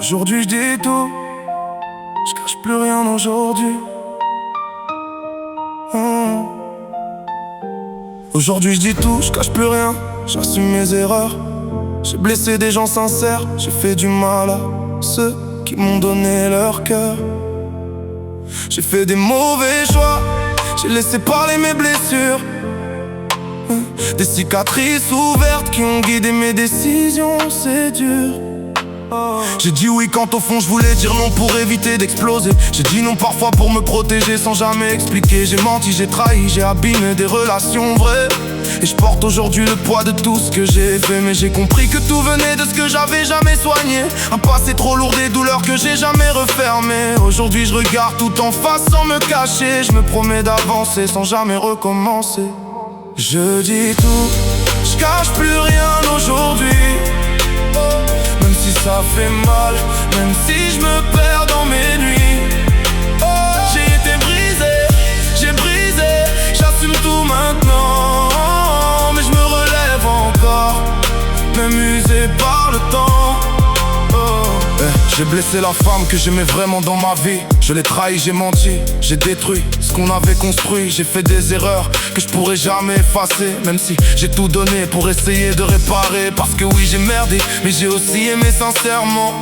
Aujourd'hui je dis tout, je cache plus rien aujourd'hui. Oh. Aujourd'hui je dis tout, je cache plus rien, j'assume mes erreurs. J'ai blessé des gens sincères, j'ai fait du mal à ceux qui m'ont donné leur cœur. J'ai fait des mauvais choix, j'ai laissé parler mes blessures. Des cicatrices ouvertes qui ont guidé mes décisions, c'est dur. J'ai dit oui quand au fond je voulais dire non pour éviter d'exploser. J'ai dit non parfois pour me protéger sans jamais expliquer. J'ai menti, j'ai trahi, j'ai abîmé des relations vraies. Et je porte aujourd'hui le poids de tout ce que j'ai fait. Mais j'ai compris que tout venait de ce que j'avais jamais soigné. Un passé trop lourd, des douleurs que j'ai jamais refermées. Aujourd'hui je regarde tout en face sans me cacher. Je me promets d'avancer sans jamais recommencer. Je dis tout, je cache plus rien aujourd'hui. Même si ça fait mal, même si je me perds dans mes nuits. J'ai été brisé, j'ai brisé, j'assume tout maintenant. Mais je me relève encore, même usé par le temps. J'ai blessé la femme que j'aimais vraiment dans ma vie. Je l'ai trahi, j'ai menti, j'ai détruit ce qu'on avait construit. J'ai fait des erreurs que je pourrais jamais effacer. Même si j'ai tout donné pour essayer de réparer. Parce que oui j'ai merdé, mais j'ai aussi aimé sincèrement.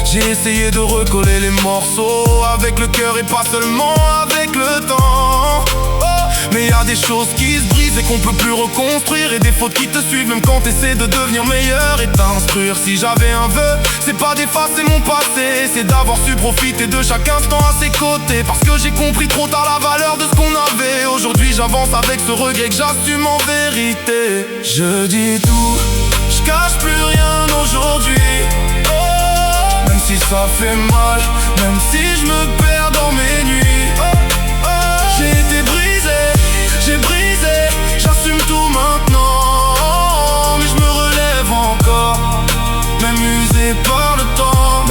J'ai essayé de recoller les morceaux avec le cœur et pas seulement avec le temps. Mais y a des choses qui se brisent et qu'on peut plus reconstruire. Et des fautes qui te suivent même quand t'essaies de devenir meilleur et t'instruire. Si j'avais un vœu, c'est pas d'effacer mon passé, c'est d'avoir su profiter de chaque instant à ses côtés. Parce que j'ai compris trop tard la valeur de ce qu'on avait. Aujourd'hui j'avance avec ce regret que j'assume en vérité. Je dis tout, je cache plus rien aujourd'hui. Même si ça fait mal, même si je me perds dans mes nuits. J'ai été brisé, j'ai brisé, j'assume tout maintenant. Mais je me relève encore, même usé par le temps.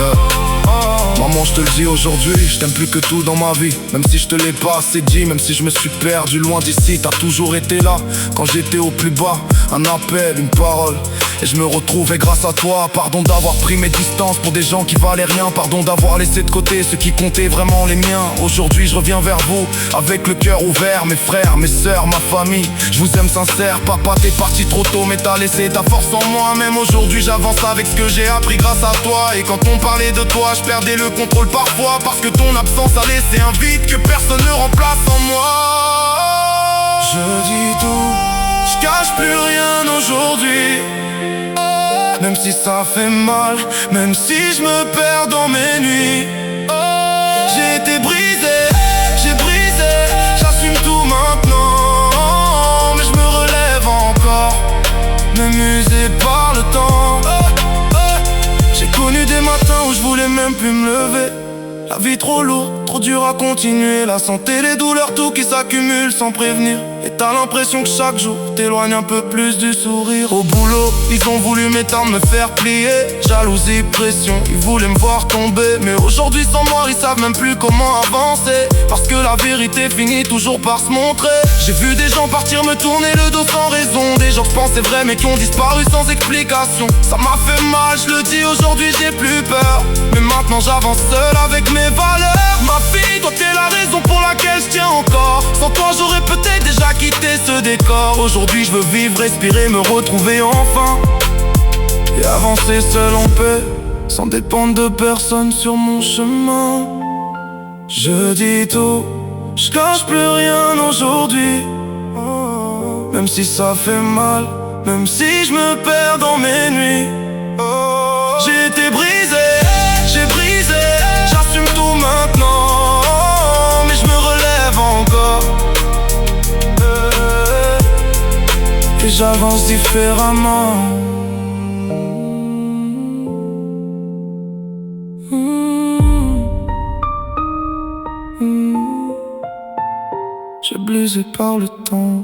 Maman je te le dis aujourd'hui, je t'aime plus que tout dans ma vie. Même si je te l'ai pas assez dit, même si je me suis perdu loin d'ici. T'as toujours été là, quand j'étais au plus bas. Un appel, une parole, et je me retrouvais grâce à toi. Pardon d'avoir pris mes distances pour des gens qui valaient rien. Pardon d'avoir laissé de côté ceux qui comptaient vraiment les miens. Aujourd'hui je reviens vers vous, avec le cœur ouvert. Mes frères, mes sœurs, ma famille, je vous aime sincère. Papa t'es parti trop tôt mais t'as laissé ta force en moi. Même aujourd'hui j'avance avec ce que j'ai appris grâce à toi. Et quand on parlait de toi, je perdais le contrôle parfois. Parce que ton absence a laissé un vide que personne ne remplace en moi. Je dis tout, je cache plus rien aujourd'hui. Même si ça fait mal, même si je me perds dans mes nuits. J'ai été brisé, j'ai brisé, j'assume tout maintenant. Mais je me relève encore, même usé par le temps. J'ai connu des matins où je voulais même plus me lever. La vie trop lourde, trop dur à continuer. La santé, les douleurs, tout qui s'accumule sans prévenir. Et t'as l'impression que chaque jour t'éloigne un peu plus du sourire. Au boulot, ils ont voulu m'éteindre, me faire plier. Jalousie, pression, ils voulaient me voir tomber. Mais aujourd'hui sans moi, ils savent même plus comment avancer. Parce que la vérité finit toujours par se montrer. J'ai vu des gens partir me tourner le dos sans raison. Des gens que je pensais vrais mais qui ont disparu sans explication. Ça m'a fait mal, je le dis aujourd'hui j'ai plus peur. Mais maintenant j'avance seul avec mes valeurs. Ma fille, toi t'es la raison pour laquelle je tiens encore. Sans toi j'aurais peut-être déjà quitté ce décor. Aujourd'hui je veux vivre, respirer, me retrouver enfin. Et avancer seul en paix, sans dépendre de personne sur mon chemin. Je dis tout, je cache plus rien aujourd'hui. Même si ça fait mal, même si je me perds dans mes nuits. J'ai été brisé, j'ai brisé, j'assume tout maintenant. Mais je me relève encore, et j'avance différemment. J'ai blessé par le temps.